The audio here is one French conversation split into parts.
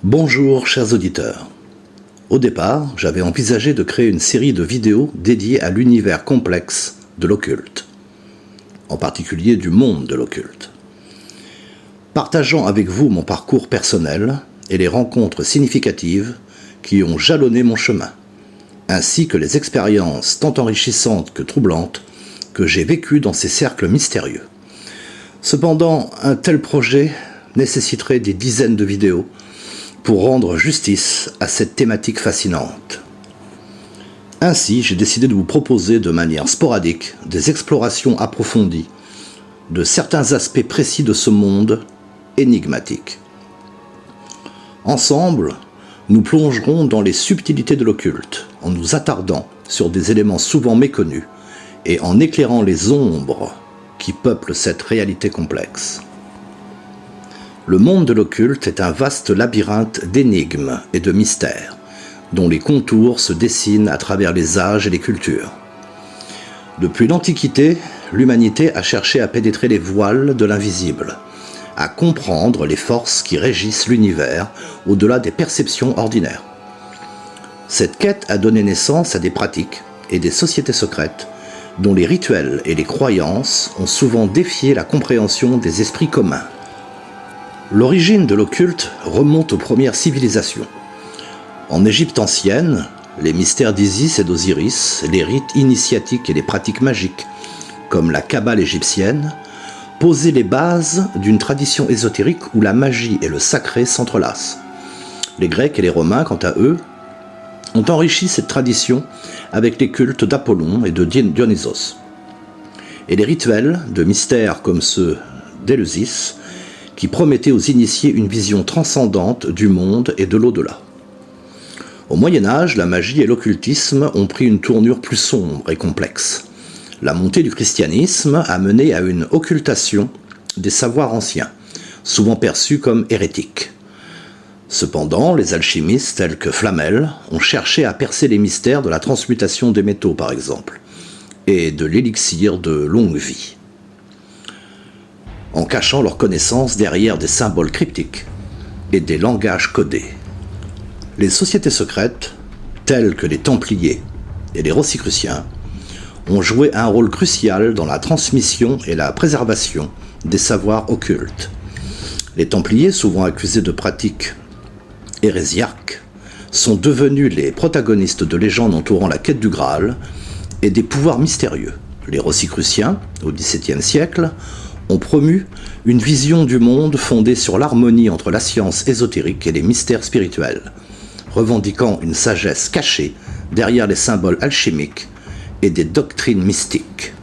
Bonjour chers auditeurs. Au départ, j'avais envisagé de créer une série de vidéos dédiées à l'univers complexe de l'occulte, en particulier du monde de l'occulte. Partageant avec vous mon parcours personnel et les rencontres significatives qui ont jalonné mon chemin, ainsi que les expériences tant enrichissantes que troublantes que j'ai vécues dans ces cercles mystérieux. Cependant, un tel projet nécessiterait des dizaines de vidéos pour rendre justice à cette thématique fascinante. Ainsi, j'ai décidé de vous proposer de manière sporadique des explorations approfondies de certains aspects précis de ce monde énigmatique. Ensemble, nous plongerons dans les subtilités de l'occulte, en nous attardant sur des éléments souvent méconnus et en éclairant les ombres qui peuplent cette réalité complexe. Le monde de l'occulte est un vaste labyrinthe d'énigmes et de mystères, dont les contours se dessinent à travers les âges et les cultures. Depuis l'Antiquité, l'humanité a cherché à pénétrer les voiles de l'invisible, à comprendre les forces qui régissent l'univers au-delà des perceptions ordinaires. Cette quête a donné naissance à des pratiques et des sociétés secrètes dont les rituels et les croyances ont souvent défié la compréhension des esprits communs. L'origine de l'occulte remonte aux premières civilisations. En Égypte ancienne, les mystères d'Isis et d'Osiris, les rites initiatiques et les pratiques magiques, comme la Kabbale égyptienne, posaient les bases d'une tradition ésotérique où la magie et le sacré s'entrelacent. Les Grecs et les Romains, quant à eux, ont enrichi cette tradition avec les cultes d'Apollon et de Dionysos, et les rituels de mystères comme ceux d'Éleusis, qui promettaient aux initiés une vision transcendante du monde et de l'au-delà. Au Moyen-Âge, la magie et l'occultisme ont pris une tournure plus sombre et complexe. La montée du christianisme a mené à une occultation des savoirs anciens, souvent perçus comme hérétiques. Cependant, les alchimistes tels que Flamel ont cherché à percer les mystères de la transmutation des métaux, par exemple, et de l'élixir de longue vie, en cachant leurs connaissances derrière des symboles cryptiques et des langages codés. Les sociétés secrètes, telles que les Templiers et les Rosicruciens, ont joué un rôle crucial dans la transmission et la préservation des savoirs occultes. Les Templiers, souvent accusés de pratiques hérésiarques, sont devenus les protagonistes de légendes entourant la quête du Graal et des pouvoirs mystérieux. Les Rosicruciens, au XVIIe siècle, ont promu une vision du monde fondée sur l'harmonie entre la science ésotérique et les mystères spirituels, revendiquant une sagesse cachée derrière les symboles alchimiques et des doctrines mystiques.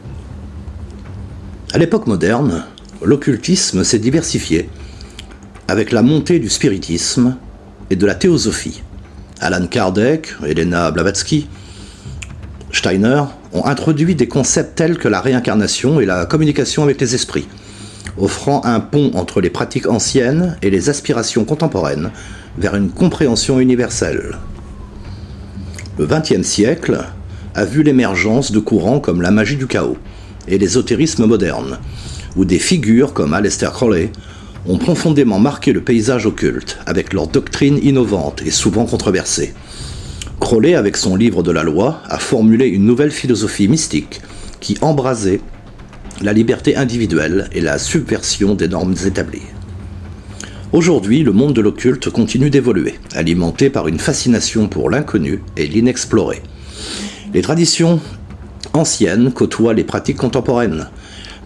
À l'époque moderne, l'occultisme s'est diversifié avec la montée du spiritisme et de la théosophie. Alan Kardec, Helena Blavatsky, Steiner ont introduit des concepts tels que la réincarnation et la communication avec les esprits, offrant un pont entre les pratiques anciennes et les aspirations contemporaines vers une compréhension universelle. Le XXe siècle a vu l'émergence de courants comme la magie du chaos et l'ésotérisme moderne, où des figures comme Aleister Crowley ont profondément marqué le paysage occulte avec leurs doctrines innovantes et souvent controversées. Crowley, avec son livre de la loi, a formulé une nouvelle philosophie mystique qui embrasait la liberté individuelle et la subversion des normes établies. Aujourd'hui, le monde de l'occulte continue d'évoluer, alimenté par une fascination pour l'inconnu et l'inexploré. Les traditions anciennes côtoient les pratiques contemporaines,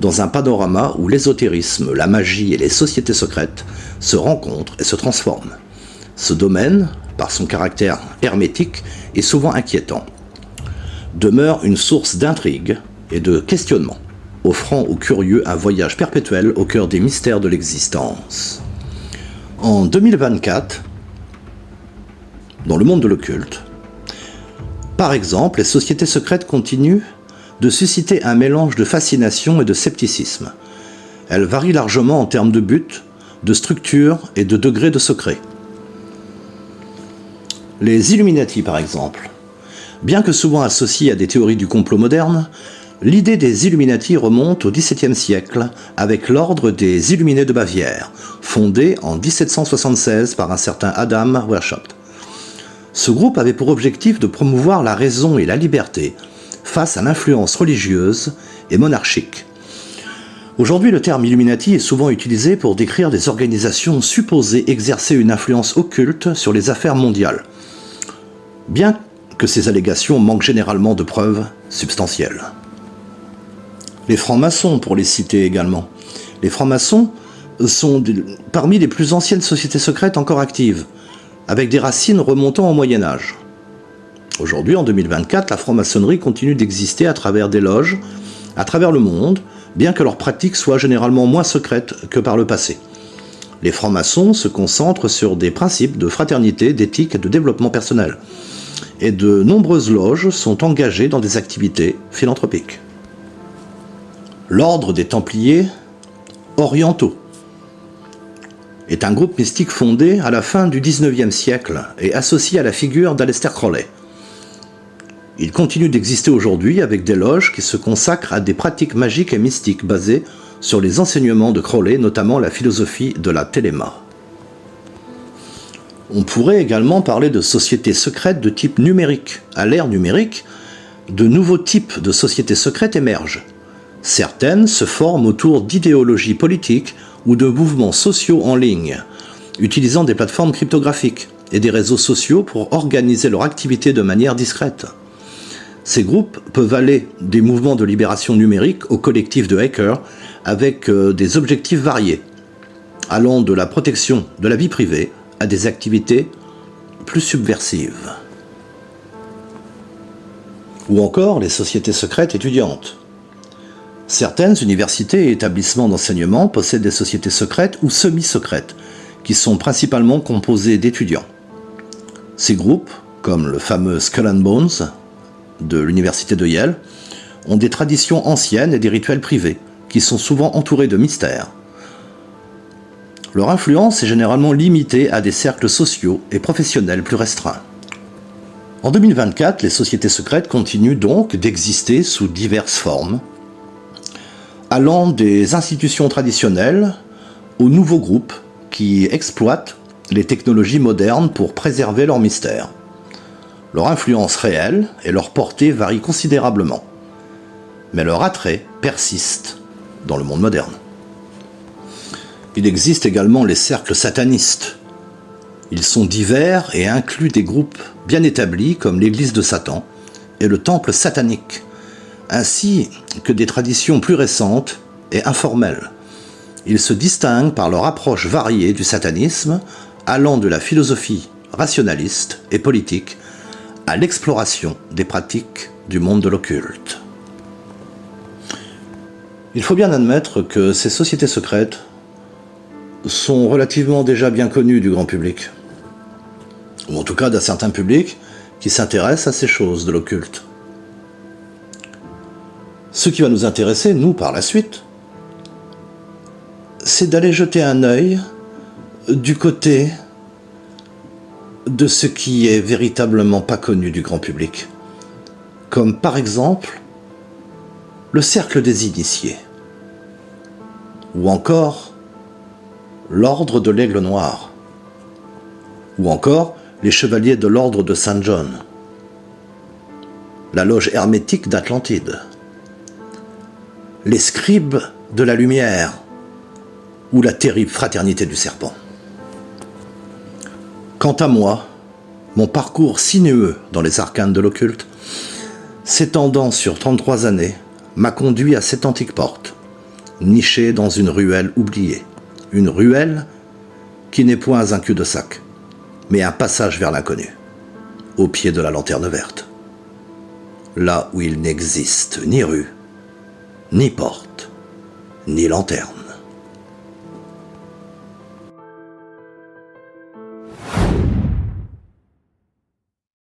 dans un panorama où l'ésotérisme, la magie et les sociétés secrètes se rencontrent et se transforment. Ce domaine, par son caractère hermétique, est souvent inquiétant. Demeure une source d'intrigue et de questionnement, offrant aux curieux un voyage perpétuel au cœur des mystères de l'existence. En 2024, dans le monde de l'occulte, par exemple, les sociétés secrètes continuent de susciter un mélange de fascination et de scepticisme. Elles varient largement en termes de but, de structure et de degré de secret. Les Illuminati, par exemple, bien que souvent associés à des théories du complot moderne, L'idée des Illuminati remonte au XVIIe siècle avec l'ordre des Illuminés de Bavière, fondé en 1776 par un certain Adam Weishaupt. Ce groupe avait pour objectif de promouvoir la raison et la liberté face à l'influence religieuse et monarchique. Aujourd'hui, le terme Illuminati est souvent utilisé pour décrire des organisations supposées exercer une influence occulte sur les affaires mondiales, bien que ces allégations manquent généralement de preuves substantielles. Les francs-maçons, pour les citer également. Les francs-maçons sont parmi les plus anciennes sociétés secrètes encore actives, avec des racines remontant au Moyen-Âge. Aujourd'hui, en 2024, la franc-maçonnerie continue d'exister à travers des loges, à travers le monde, bien que leurs pratiques soient généralement moins secrètes que par le passé. Les francs-maçons se concentrent sur des principes de fraternité, d'éthique et de développement personnel. Et de nombreuses loges sont engagées dans des activités philanthropiques. L'ordre des Templiers orientaux est un groupe mystique fondé à la fin du XIXe siècle et associé à la figure d'Aleister Crowley. Il continue d'exister aujourd'hui avec des loges qui se consacrent à des pratiques magiques et mystiques basées sur les enseignements de Crowley, notamment la philosophie de la téléma. On pourrait également parler de sociétés secrètes de type numérique. À l'ère numérique, de nouveaux types de sociétés secrètes émergent. Certaines se forment autour d'idéologies politiques ou de mouvements sociaux en ligne, utilisant des plateformes cryptographiques et des réseaux sociaux pour organiser leur activité de manière discrète. Ces groupes peuvent aller des mouvements de libération numérique aux collectifs de hackers avec des objectifs variés, allant de la protection de la vie privée à des activités plus subversives. Ou encore les sociétés secrètes étudiantes. Certaines universités et établissements d'enseignement possèdent des sociétés secrètes ou semi-secrètes, qui sont principalement composées d'étudiants. Ces groupes, comme le fameux Skull and Bones de l'université de Yale, ont des traditions anciennes et des rituels privés, qui sont souvent entourés de mystères. Leur influence est généralement limitée à des cercles sociaux et professionnels plus restreints. En 2024, les sociétés secrètes continuent donc d'exister sous diverses formes, allant des institutions traditionnelles aux nouveaux groupes qui exploitent les technologies modernes pour préserver leur mystère. Leur influence réelle et leur portée varient considérablement, mais leur attrait persiste dans le monde moderne. Il existe également les cercles satanistes. Ils sont divers et incluent des groupes bien établis comme l'Église de Satan et le Temple satanique, ainsi que des traditions plus récentes et informelles. Ils se distinguent par leur approche variée du satanisme, allant de la philosophie rationaliste et politique à l'exploration des pratiques du monde de l'occulte. Il faut bien admettre que ces sociétés secrètes sont relativement déjà bien connues du grand public, ou en tout cas d'un certain public qui s'intéresse à ces choses de l'occulte. Ce qui va nous intéresser, nous, par la suite, c'est d'aller jeter un œil du côté de ce qui est véritablement pas connu du grand public, comme par exemple le cercle des initiés, ou encore l'ordre de l'Aigle Noir, ou encore les chevaliers de l'ordre de Saint John, la loge hermétique d'Atlantide, les scribes de la lumière, ou la terrible fraternité du serpent. Quant à moi, mon parcours sinueux dans les arcanes de l'occulte, s'étendant sur 33 années, m'a conduit à cette antique porte, nichée dans une ruelle oubliée. Une ruelle qui n'est point un cul-de-sac, mais un passage vers l'inconnu, au pied de la lanterne verte. Là où il n'existe ni rue, ni porte, ni lanterne.